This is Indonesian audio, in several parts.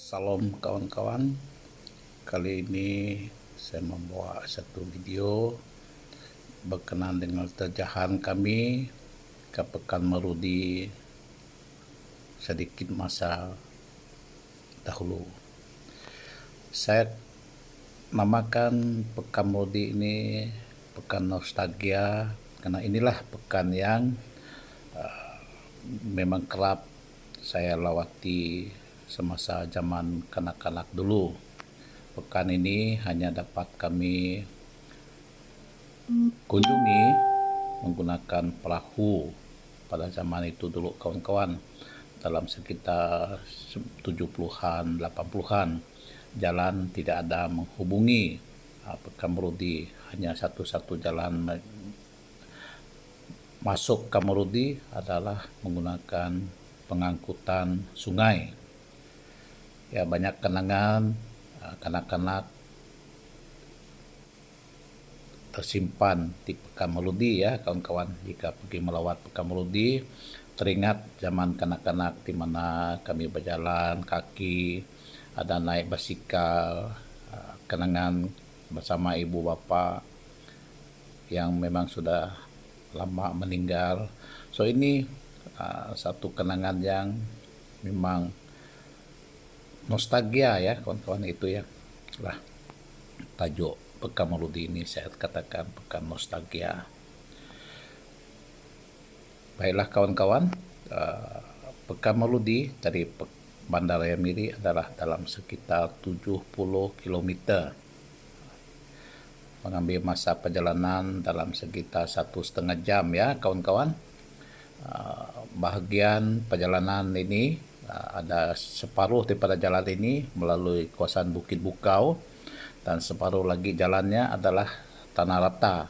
Salam kawan-kawan, kali ini saya membawa satu video berkenaan dengan terjahan kami ke Pekan Marudi sedikit masa dahulu. Saya namakan Pekan Marudi ini Pekan Nostalgia karena inilah pekan yang memang kerap saya lewati semasa zaman kanak-kanak dulu. Pekan ini hanya dapat kami kunjungi menggunakan perahu pada zaman itu dulu kawan-kawan, dalam sekitar 70-an 80-an. Jalan tidak ada menghubungi Pekan Marudi, hanya satu-satu jalan masuk ke Marudi adalah menggunakan pengangkutan sungai. Ya, banyak kenangan kanak-kanak tersimpan di Pekan Marudi ya kawan-kawan. Jika pergi melawat Pekan Marudi, teringat zaman kanak-kanak di mana kami berjalan kaki, ada naik basikal, kenangan bersama ibu bapa yang memang sudah lama meninggal. So ini satu kenangan yang memang nostalgia ya kawan-kawan, itu ya lah tajuk Pekan Marudi ini, saya katakan pekan nostalgia. Baiklah kawan-kawan, Pekan Marudi dari Bandar Raya Miri adalah dalam sekitar 70 km, mengambil masa perjalanan dalam sekitar 1,5 jam ya kawan-kawan. Bahagian perjalanan ini ada separuh daripada jalan ini melalui kawasan Bukit Bukau dan separuh lagi jalannya adalah tanah rata.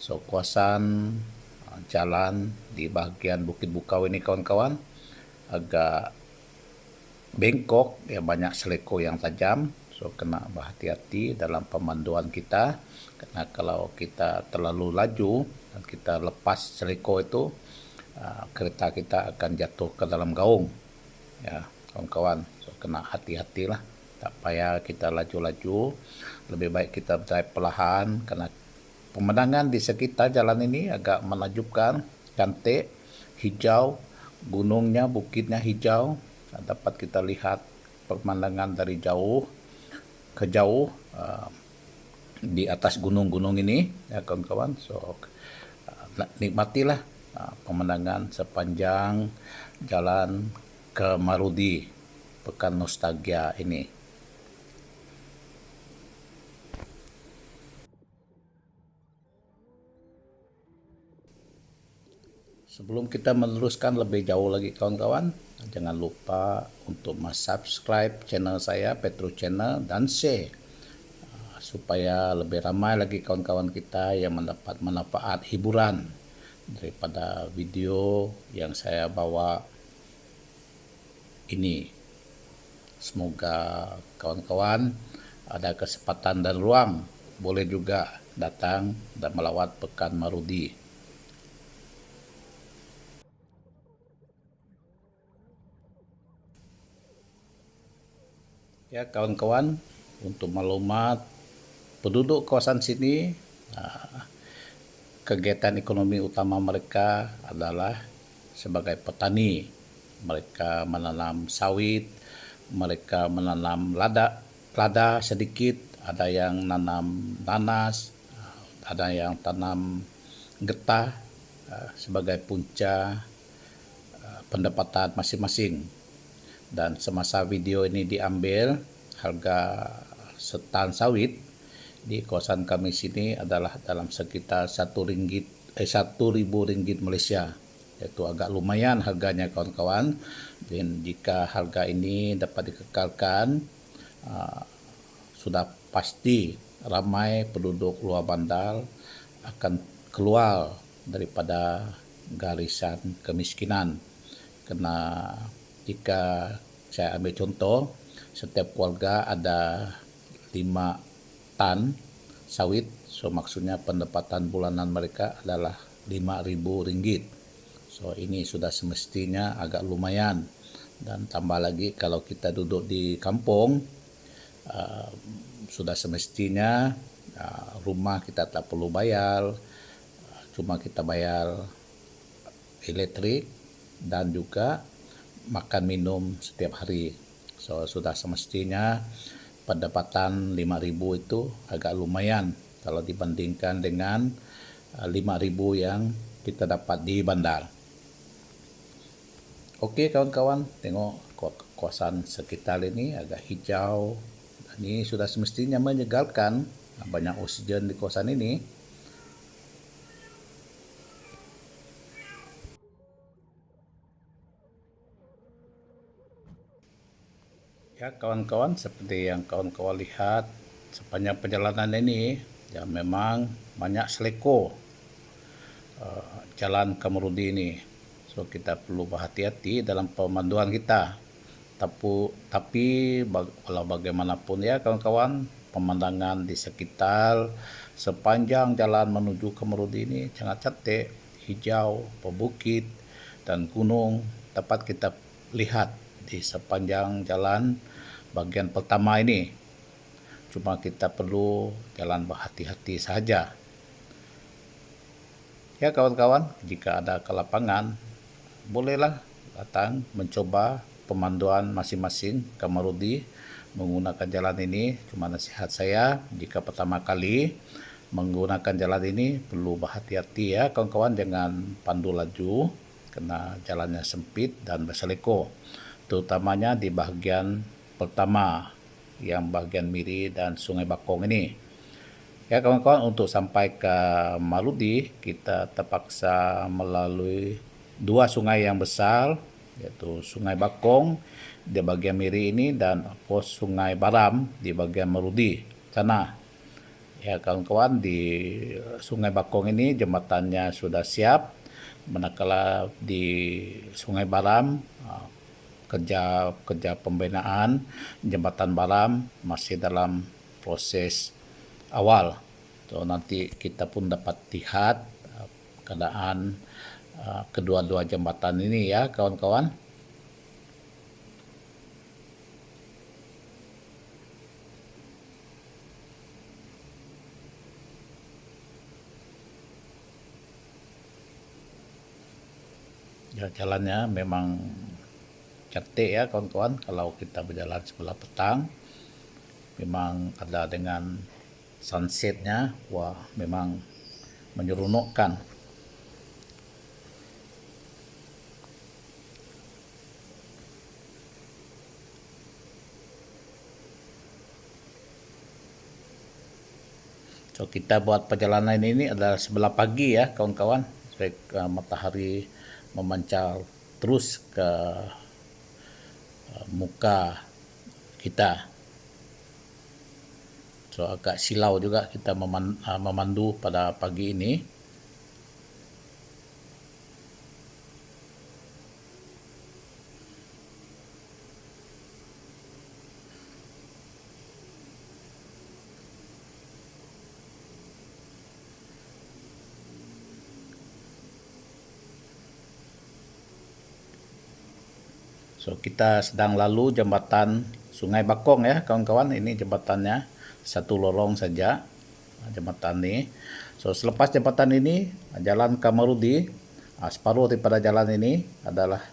So kawasan jalan di bahagian Bukit Bukau ini kawan-kawan agak bengkok ya, banyak seleko yang tajam. So kena berhati-hati dalam pemanduan kita, karena kalau kita terlalu laju dan kita lepas seleko itu, kereta kita akan jatuh ke dalam gaung ya kawan-kawan. So kena hati-hatilah, tak payah kita laju-laju, lebih baik kita drive perlahan, karena pemandangan di sekitar jalan ini agak menakjubkan, cantik, hijau, gunungnya, bukitnya hijau, dapat kita lihat pemandangan dari jauh ke jauh di atas gunung-gunung ini ya kawan-kawan. So nikmatilah pemandangan sepanjang jalan ke Marudi, Pekan Nostalgia ini. Sebelum kita meneruskan lebih jauh lagi kawan-kawan, jangan lupa untuk subscribe channel saya, Petro Channel, dan share supaya lebih ramai lagi kawan-kawan kita yang mendapat manfaat hiburan daripada video yang saya bawa ini. Semoga kawan-kawan ada kesempatan dan ruang boleh juga datang dan melawat Pekan Marudi. Ya kawan-kawan, untuk maklumat penduduk kawasan sini, kegiatan ekonomi utama mereka adalah sebagai petani. Mereka menanam sawit, mereka menanam lada sedikit, ada yang nanam nanas, ada yang tanam getah sebagai punca pendapatan masing-masing. Dan semasa video ini diambil, harga setan sawit di kawasan kami sini adalah dalam sekitar 1.000 ringgit Malaysia. Itu agak lumayan harganya kawan-kawan. Dan jika harga ini dapat dikekalkan, sudah pasti ramai penduduk luar bandar akan keluar daripada garisan kemiskinan. Karena jika saya ambil contoh, setiap keluarga ada 5 tan sawit, so maksudnya pendapatan bulanan mereka adalah 5.000 ringgit. So ini sudah semestinya agak lumayan Dan tambah lagi kalau kita duduk di kampung, sudah semestinya rumah kita tak perlu bayar, cuma kita bayar elektrik dan juga makan minum setiap hari. So sudah semestinya pendapatan 5.000 itu agak lumayan kalau dibandingkan dengan 5.000 yang kita dapat di bandar. Oke kawan-kawan, tengok kawasan sekitar ini agak hijau. Ini sudah semestinya menyegarkan, banyak oksigen di kawasan ini. Ya kawan-kawan, seperti yang kawan-kawan lihat sepanjang perjalanan ini, ya memang banyak seleko jalan Kamarudi ini. So kita perlu berhati-hati dalam pemanduan kita. Tapi walau bagaimanapun ya kawan-kawan, pemandangan di sekitar sepanjang jalan menuju Kamarudi ini sangat cantik, hijau, pebukit dan gunung dapat kita lihat di sepanjang jalan bagian pertama ini. Cuma kita perlu jalan berhati-hati saja. Ya kawan-kawan, jika ada ke lapangan, bolehlah datang mencoba pemanduan masing-masing Kamarudi menggunakan jalan ini. Cuma nasihat saya, jika pertama kali menggunakan jalan ini perlu berhati-hati ya kawan-kawan, jangan pandu laju karena jalannya sempit dan berseleko, terutamanya di bagian pertama yang bagian Miri dan Sungai Bakong ini. Ya kawan-kawan, untuk sampai ke Marudi kita terpaksa melalui dua sungai yang besar, yaitu Sungai Bakong di bagian Miri ini dan pos Sungai Baram di bagian Marudi sana. Ya kawan-kawan, di Sungai Bakong ini jembatannya sudah siap, manakala di Sungai Baram kerja pembinaan jembatan Baram masih dalam proses awal. So nanti kita pun dapat lihat keadaan kedua-dua jembatan ini ya kawan-kawan. Ya, jalannya memang cantik ya kawan-kawan. Kalau kita berjalan sebelah petang, memang ada dengan sunsetnya, wah memang menyeronokkan. So kita buat perjalanan ini adalah sebelah pagi ya kawan-kawan, supaya matahari memancar terus ke muka kita. So agak silau juga kita memandu pada pagi ini. So kita sedang lalu jembatan Sungai Bakong ya kawan-kawan. Ini jembatannya satu lorong saja jembatan ini. So selepas jembatan ini jalan Kamarudi, separuh daripada jalan ini adalah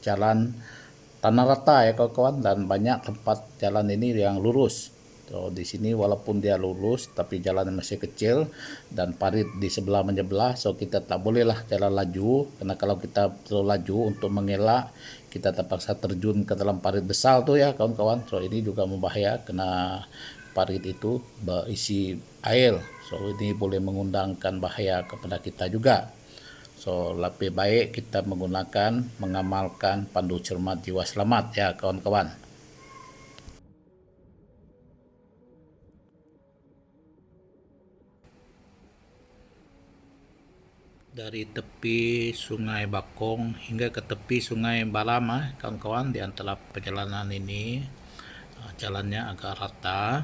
jalan tanah rata ya kawan-kawan, dan banyak tempat jalan ini yang lurus. So di sini walaupun dia lurus tapi jalan masih kecil dan parit di sebelah menyebelah, so kita tak bolehlah jalan laju, karena kalau kita terlalu laju untuk mengelak kita terpaksa terjun ke dalam parit besar tuh ya kawan-kawan. So ini juga membahaya karena parit itu berisi air, so ini boleh mengundangkan bahaya kepada kita juga. So lebih baik kita mengamalkan pandu cermat jiwa selamat ya kawan-kawan. Dari tepi Sungai Bakong hingga ke tepi Sungai Baram kawan-kawan, di antara perjalanan ini jalannya agak rata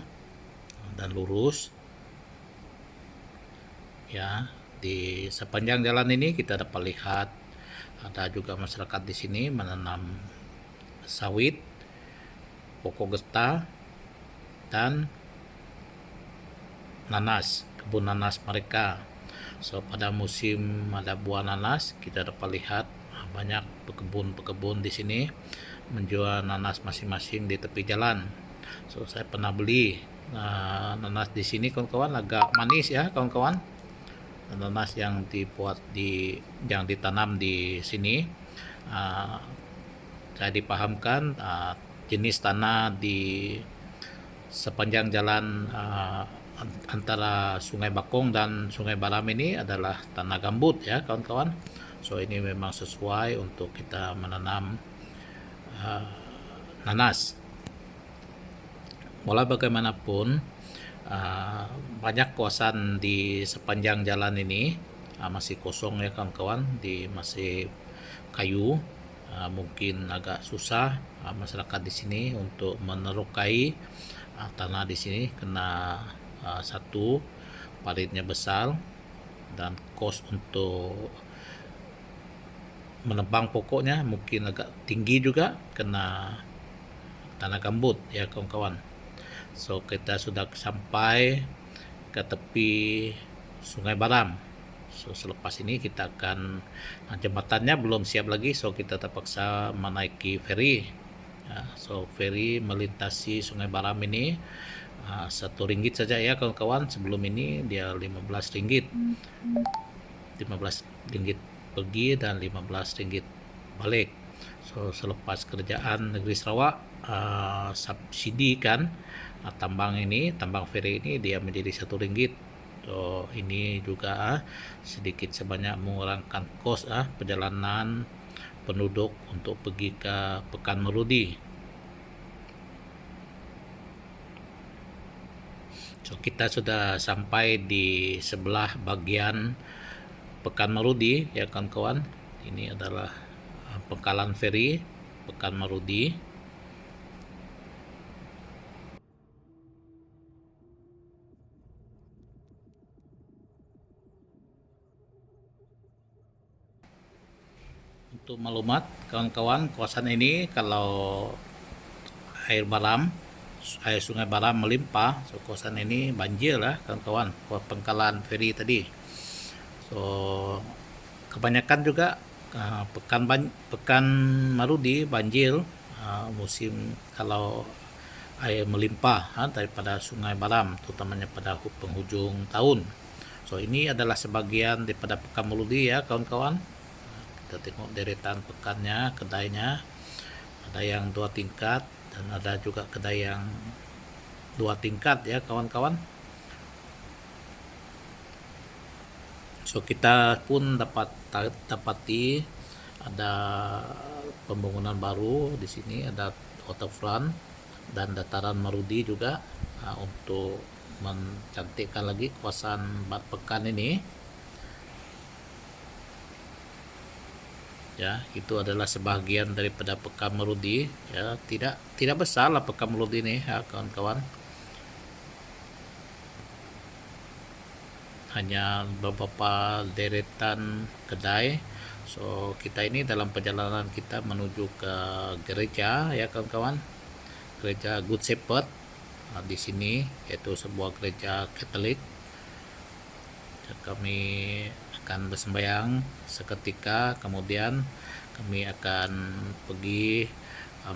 dan lurus ya. Di sepanjang jalan ini kita dapat lihat ada juga masyarakat di sini menanam sawit, pokok getah, dan nanas, kebun nanas mereka. So pada musim ada buah nanas, kita dapat lihat banyak pekebun-pekebun di sini menjual nanas masing-masing di tepi jalan. So saya pernah beli nanas di sini kawan-kawan, agak manis ya kawan-kawan. Nanas yang yang ditanam di sini, saya dipahamkan jenis tanah di sepanjang jalan antara Sungai Bakong dan Sungai Baram ini adalah tanah gambut ya kawan-kawan. So ini memang sesuai untuk kita menanam nanas. Walau bagaimanapun banyak kawasan di sepanjang jalan ini masih kosong ya kawan-kawan, masih kayu. Mungkin agak susah masyarakat di sini untuk menerokai tanah di sini karena satu, paritnya besar, dan kos untuk menebang pokoknya mungkin agak tinggi juga karena tanah gambut ya kawan-kawan. So kita sudah sampai ke tepi Sungai Baram. So selepas ini kita akan jembatannya belum siap lagi, so kita terpaksa menaiki feri. So feri melintasi Sungai Baram ini Rp1 saja ya kawan-kawan. Sebelum ini dia Rp15, Rp15 pergi dan Rp15 balik. So selepas kerajaan negeri Sarawak subsidikan tambang feri ini, dia menjadi Rp1. So ini juga sedikit sebanyak mengurangkan kos perjalanan penduduk untuk pergi ke Pekan Merudi. So kita sudah sampai di sebelah bagian Pekan Merudi ya kawan-kawan. Ini adalah pangkalan feri Pekan Merudi. Untuk maklumat kawan-kawan, kawasan ini kalau air Sungai Baram melimpah, so kawasan ini banjir lah kawan-kawan, pangkalan feri tadi. So kebanyakan juga Pekan Merudi banjir musim kalau air melimpah daripada Sungai Baram, terutamanya pada penghujung tahun. So ini adalah sebagian daripada Pekan Merudi ya kawan-kawan. Kita tengok deretan pekannya, kedainya ada yang 2 tingkat dan ada juga kedai yang 2 tingkat ya kawan-kawan. So kita pun dapati ada pembangunan baru di sini, ada waterfront dan dataran Merudi juga untuk mencantikkan lagi kawasan Pekan ini. Ya, itu adalah sebahagian daripada Pekan Merudi ya, tidak besar lah Pekan Merudi ini ya kawan-kawan. Hanya beberapa deretan kedai. So kita ini dalam perjalanan kita menuju ke gereja ya kawan-kawan, gereja Good Shepherd di sini, yaitu sebuah gereja Katolik. Kami akan bersembahyang seketika, kemudian kami akan pergi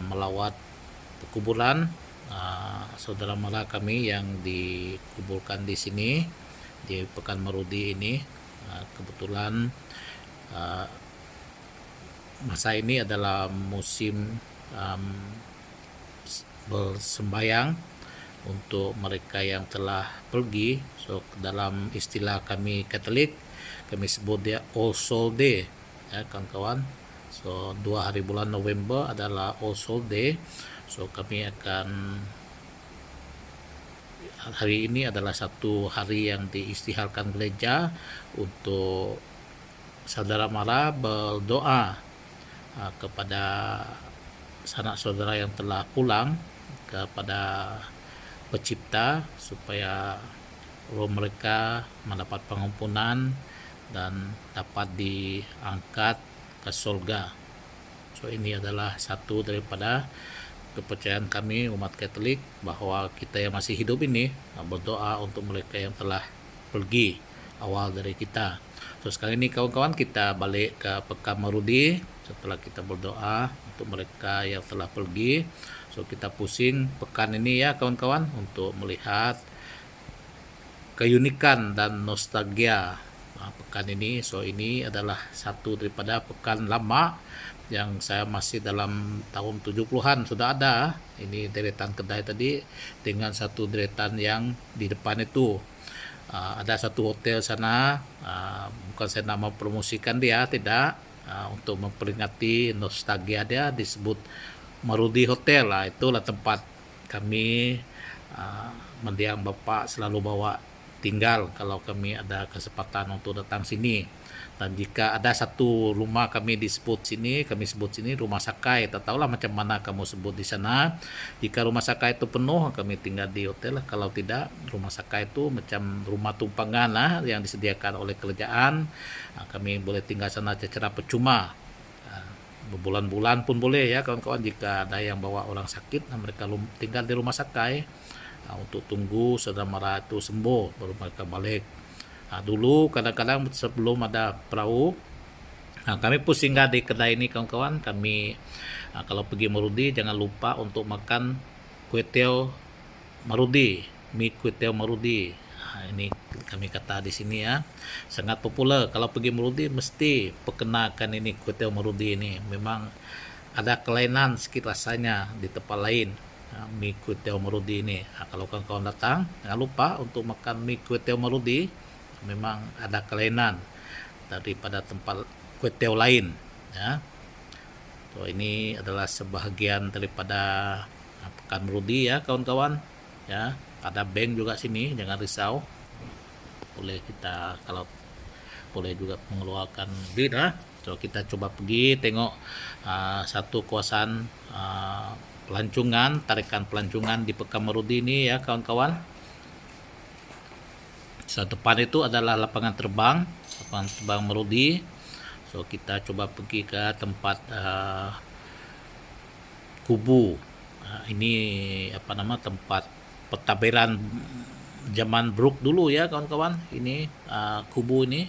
melawat kuburan saudara mara kami yang dikuburkan di sini di Pekan Merudi ini. Kebetulan masa ini adalah musim bersembahyang untuk mereka yang telah pergi. So dalam istilah kami Katolik, kami sebut dia All Soul Day ya kawan-kawan. So 2 hari bulan November adalah All Soul Day. So kami akan, hari ini adalah satu hari yang diistiharkan gereja untuk saudara mara berdoa kepada sanak saudara yang telah pulang, kepada Pencipta, supaya roh mereka mendapat pengampunan dan dapat diangkat ke surga. So ini adalah satu daripada kepercayaan kami umat Katolik bahwa kita yang masih hidup ini berdoa untuk mereka yang telah pergi awal dari kita. So sekarang ini kawan-kawan kita balik ke Pekan Marudi setelah kita berdoa untuk mereka yang telah pergi. So kita pusing pekan ini ya kawan-kawan untuk melihat keunikan dan nostalgia pekan ini. So ini adalah satu daripada pekan lama yang saya masih dalam tahun 70-an sudah ada. Ini deretan kedai tadi dengan satu deretan yang di depan itu. Ada satu hotel sana, bukan saya nak mempromosikan dia, tidak. Untuk memperingati nostalgia dia disebut Marudi Hotel lah. Itulah tempat kami mendiang Bapak selalu bawa tinggal kalau kami ada kesempatan untuk datang sini. Dan jika ada satu rumah kami sebut sini rumah Sakai. Tak tahulah macam mana kamu sebut di sana. Jika rumah Sakai itu penuh, kami tinggal di hotel lah. Kalau tidak, rumah Sakai itu macam rumah tumpangan lah yang disediakan oleh kerajaan. Kami boleh tinggal sana secara percuma. Berbulan-bulan pun boleh ya kawan-kawan. Jika ada yang bawa orang sakit, mereka tinggal di rumah Sakai untuk tunggu saudara mara itu sembuh baru mereka balik. Dulu kadang-kadang sebelum ada perahu, kami pun singgah di kedai ini kawan-kawan. Kami kalau pergi Marudi jangan lupa untuk makan kuih tiaw Marudi, mie kuih tiaw Marudi. Ini kami kata di sini ya, sangat populer. Kalau pergi Marudi mesti perkenalkan ini kuih tiaw Marudi ini. Memang ada kelainan sedikit rasanya di tempat lain. Mie kuih tiaw Marudi ini. Kalau kawan-kawan datang jangan lupa untuk makan mie kuih tiaw Marudi. Memang ada kelainan daripada tempat kuih tiaw lain ya. So ini adalah sebahagian daripada Pekan Marudi ya kawan-kawan ya. Ada bank juga sini, jangan risau. Boleh kita kalau boleh juga mengeluarkan duit lah. So kita coba pergi tengok satu kawasan pelancongan, tarikan pelancongan di Pekan Marudi ini ya kawan-kawan. So, depan itu adalah lapangan terbang Marudi. So kita coba pergi ke tempat kubu. Ini tempat pentadbiran zaman Brooke dulu ya kawan-kawan. Ini kubu ini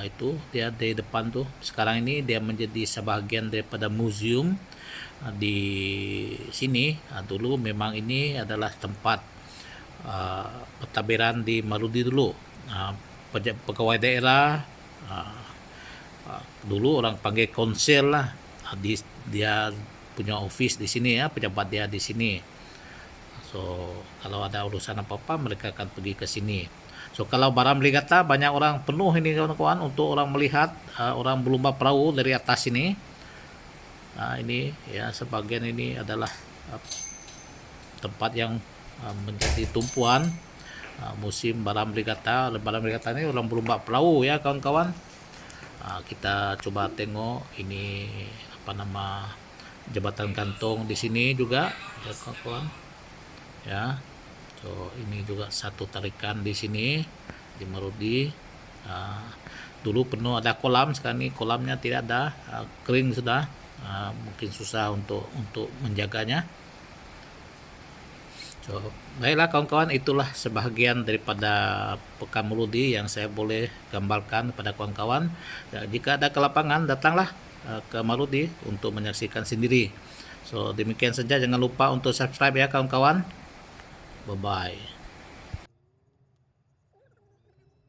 itu dia di depan tuh. Sekarang ini dia menjadi sebahagian daripada museum di sini. Dulu memang ini adalah tempat pentadbiran di Marudi dulu. Pegawai daerah dulu orang panggil konsel lah. Dia punya office di sini ya, pejabat dia di sini. So kalau ada urusan apa-apa mereka akan pergi ke sini. So kalau Baram Ligata banyak orang penuh ini kawan-kawan untuk orang melihat orang berlumba perahu dari atas ini. Ini ya sebagian ini adalah tempat yang menjadi tumpuan musim Baram Ligata. Baram Ligata ini orang berlumba perahu ya kawan-kawan. Kita coba tengok ini jembatan gantung di sini juga ya kawan-kawan ya. So ini juga satu tarikan di sini di Marudi. Dulu penuh ada kolam, sekarang ini kolamnya tidak ada, kering sudah. Mungkin susah untuk menjaganya. So, baiklah kawan-kawan, itulah sebahagian daripada Pekan Marudi yang saya boleh gambarkan kepada kawan-kawan. Jika ada ke lapangan, datanglah ke Marudi untuk menyaksikan sendiri. So demikian saja, jangan lupa untuk subscribe ya kawan-kawan. Bye bye.